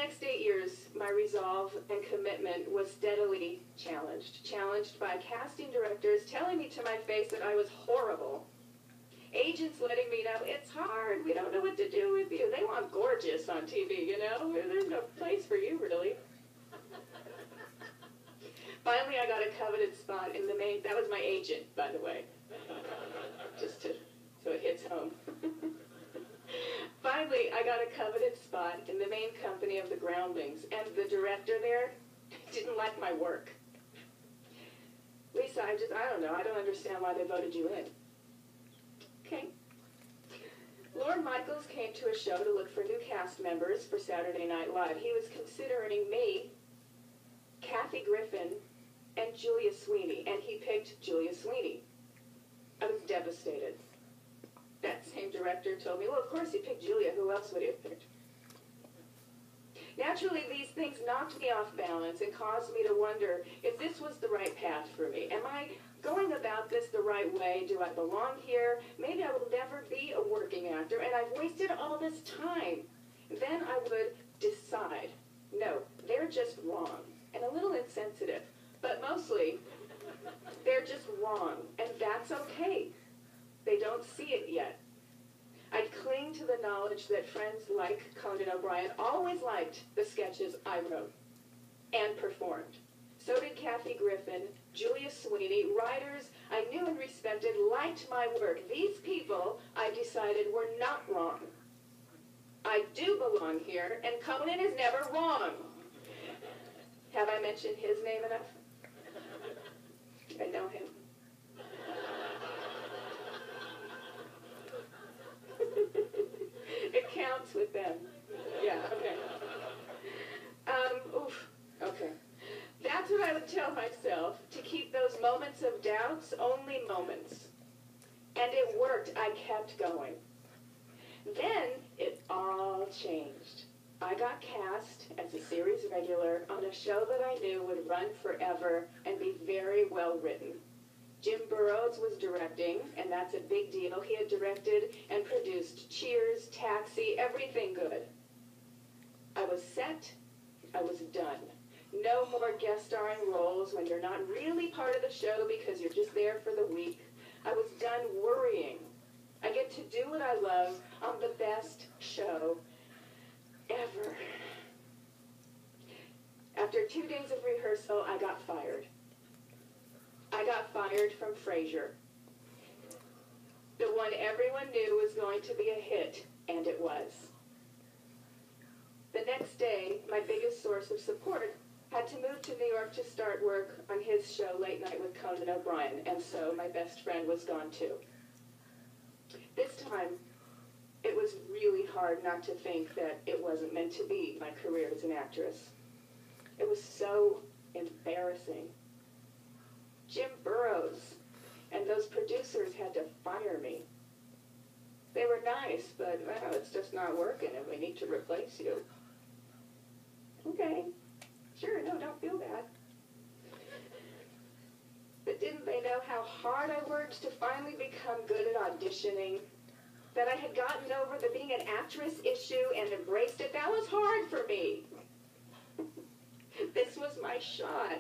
next 8 years, my resolve and commitment was steadily challenged by casting directors telling me to my face that I was horrible. Agents letting me know, it's hard, we don't know what to do with you. They want gorgeous on TV, you know? There's no place for you, really. Finally, I got a coveted spot in the main, that was my agent, by the way, just so it hits home. Finally, I got a coveted spot in the main company of the Groundlings, and the director there didn't like my work. Lisa, I don't know, I don't understand why they voted you in. Okay. Lord Michaels came to a show to look for new cast members for Saturday Night Live. He was considering me, Kathy Griffin, and Julia Sweeney, and he picked Julia Sweeney. I was devastated. That same director told me, well, of course he picked Julia. Who else would he have picked? Naturally, these things knocked me off balance and caused me to wonder if this was the right path for me. Am I going about this the right way? Do I belong here? Maybe I will never be a working actor, and I've wasted all this time. Then I would decide, no, they're just wrong and a little insensitive, but mostly they're just wrong, and that's okay. They don't see it yet. I'd cling to the knowledge that friends like Conan O'Brien always liked the sketches I wrote and performed. So did Kathy Griffin, Julia Sweeney, writers I knew and respected liked my work. These people, I decided, were not wrong. I do belong here, and Conan is never wrong. Have I mentioned his name enough? I know him. It counts with them. Yeah, okay. Okay. That's what I would tell myself, to keep those moments of doubts only moments. And it worked. I kept going. Then it all changed. I got cast as a series regular on a show that I knew would run forever and be very well written. Jim Burrows was directing, and that's a big deal. He had directed and produced Cheers, Taxi, everything good. I was set. I was done. No more guest starring roles when you're not really part of the show because you're just there for the week. I was done worrying. I get to do what I love on the best show ever. After 2 days of rehearsal, I got fired. I got fired from Frasier. The one everyone knew was going to be a hit, and it was. The next day, my biggest source of support had to move to New York to start work on his show Late Night with Conan O'Brien, and so my best friend was gone too. This time, it was really hard not to think that it wasn't meant to be my career as an actress. It was so embarrassing. Jim Burrows and those producers had to fire me. They were nice, but well, it's just not working and we need to replace you. Okay, sure, no, don't feel bad. But didn't they know how hard I worked to finally become good at auditioning? That I had gotten over the being an actress issue and embraced it? That was hard for me. This was my shot.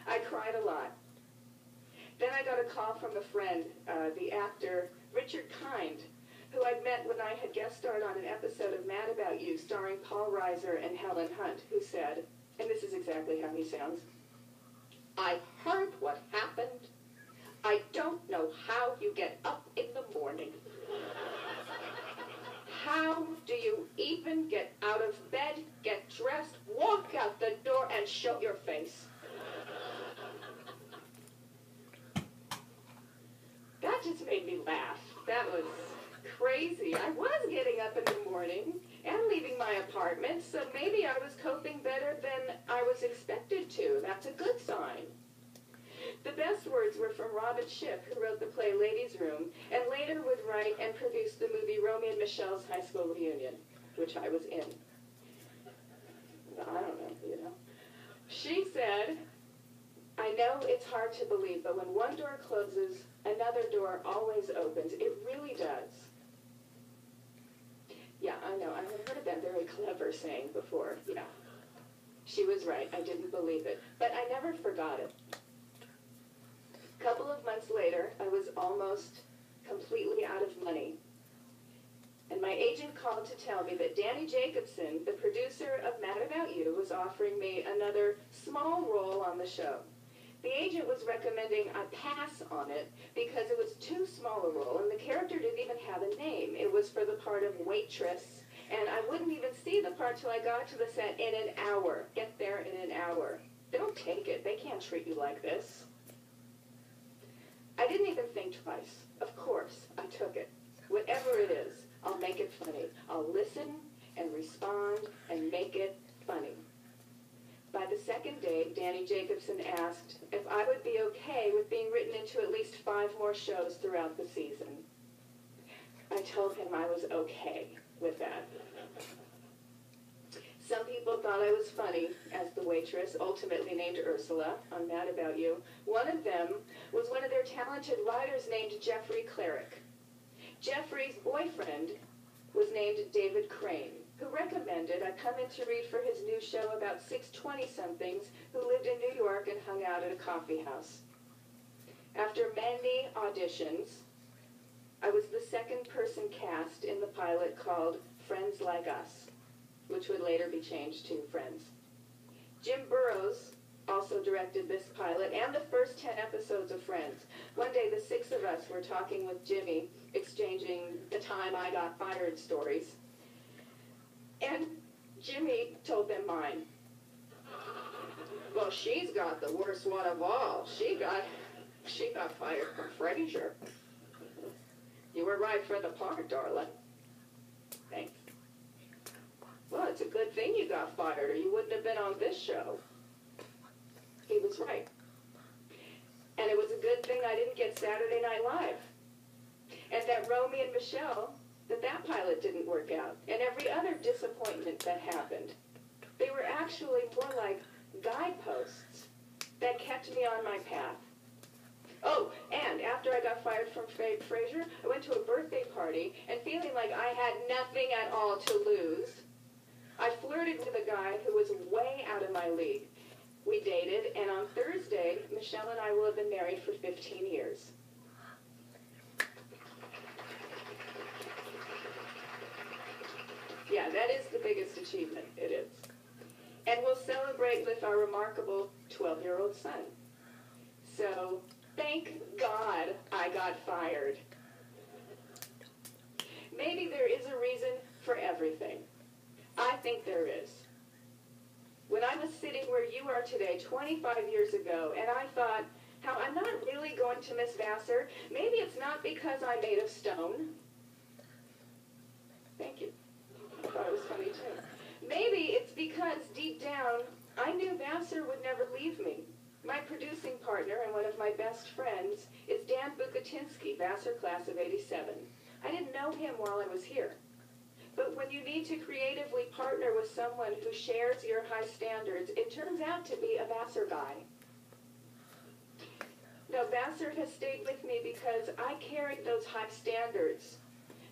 I cried a lot. Then I got a call from a friend, the actor Richard Kind, who I'd met when I had guest starred on an episode of Mad About You starring Paul Reiser and Helen Hunt, who said, and this is exactly how he sounds, I heard what happened. I don't know how you get up in the morning. How do you even get out of bed, get dressed, walk out the door, and show your face? That just made me laugh. That was crazy. I was getting up in the morning and leaving my apartment, so maybe I was coping better than I was expected to. That's a good sign. The best words were from Robin Schiff, who wrote the play Ladies' Room, and later would write and produce the movie Romeo and Michelle's High School Reunion, which I was in. I don't know, you know. She said, I know it's hard to believe, but when one door closes, another door always opens. It really does. Yeah, I know. I haven't heard of that. Very clever. her saying before, yeah. She was right. I didn't believe it. But I never forgot it. A couple of months later, I was almost completely out of money. And my agent called to tell me that Danny Jacobson, the producer of Mad About You, was offering me another small role on the show. The agent was recommending I pass on it because it was too small a role, and the character didn't even have a name. It was for the part of waitress, and I wouldn't even see the part till I got to the set in an hour. Get there in an hour. Don't take it. They can't treat you like this. I didn't even think twice. Of course, I took it. Whatever it is, I'll make it funny. I'll listen and respond and make it funny. By the second day, Danny Jacobson asked if I would be okay with being written into at least 5 more shows throughout the season. I told him I was okay with that. Some people thought I was funny as the waitress, ultimately named Ursula, on Mad About You. One of them was one of their talented writers named Jeffrey Cleric. Jeffrey's boyfriend was named David Crane, who recommended I come in to read for his new show about 6 20-somethings who lived in New York and hung out at a coffee house. After many auditions, I was the second person cast in the pilot called Friends Like Us, which would later be changed to Friends. Jim Burrows also directed this pilot and the first 10 episodes of Friends. One day, the 6 of us were talking with Jimmy, exchanging the time I got fired stories. And Jimmy told them mine. Well, she's got the worst one of all. She got fired from Frasier. You were right for the part, darling. Thanks. Well, it's a good thing you got fired, or you wouldn't have been on this show. He was right. And it was a good thing I didn't get Saturday Night Live. And that Romy and Michelle, that pilot didn't work out. And every other disappointment that happened. They were actually more like guideposts that kept me on my path. Oh, and after I got fired from Frasier, I went to a birthday party, and feeling like I had nothing at all to lose, I flirted with a guy who was way out of my league. We dated, and on Thursday, Michelle and I will have been married for 15 years. Yeah, that is the biggest achievement, it is. And we'll celebrate with our remarkable 12-year-old son. So, thank God I got fired. Maybe there is a reason for everything. I think there is. When I was sitting where you are today, 25 years ago, and I thought, how I'm not really going to miss Vassar, maybe it's not because I'm made of stone. Thank you. I thought it was funny too. Maybe it's because deep down, I knew Vassar would never leave me. My producing partner and one of my best friends is Dan Bukatinsky, Vassar class of '87. I didn't know him while I was here. But when you need to creatively partner with someone who shares your high standards, it turns out to be a Vassar guy. Now, Vassar has stayed with me because I carried those high standards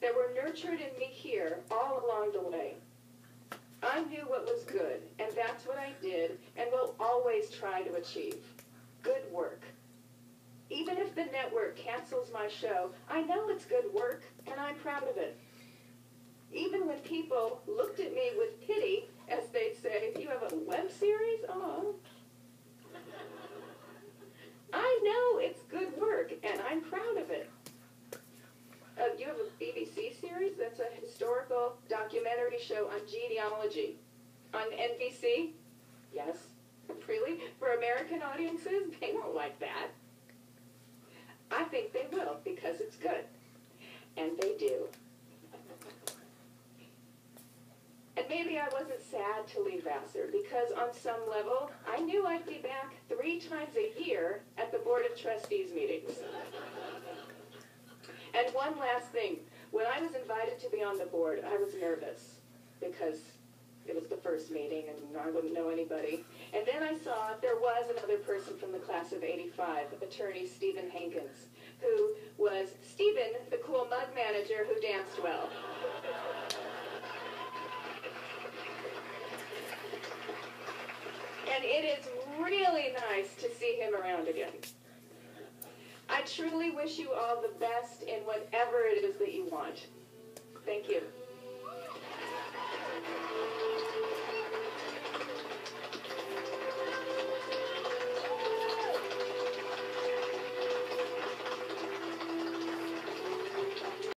that were nurtured in me here all along the way. I knew what was good, and that's what I did, and will always try to achieve. Good work. Even if the network cancels my show, I know it's good work, and I'm proud of it. Even when people looked at me with pity, as they'd say, "You have a web series? Oh." I know it's good work, and I'm proud of it. You have a BBC series that's a historical documentary show on genealogy. On NBC? Yes. Really? For American audiences? They won't like that. I think they will, because it's good. And they do. And maybe I wasn't sad to leave Vassar, because on some level, I knew I'd be back 3 times a year at the Board of Trustees meetings. And one last thing. When I was invited to be on the board, I was nervous, because it was the first meeting and I wouldn't know anybody. And then I saw there was another person from the class of '85, attorney Stephen Hankins, who was Stephen, the cool mug manager who danced well. and it is really nice to see him around again. I truly wish you all the best in whatever it is that you want. Thank you.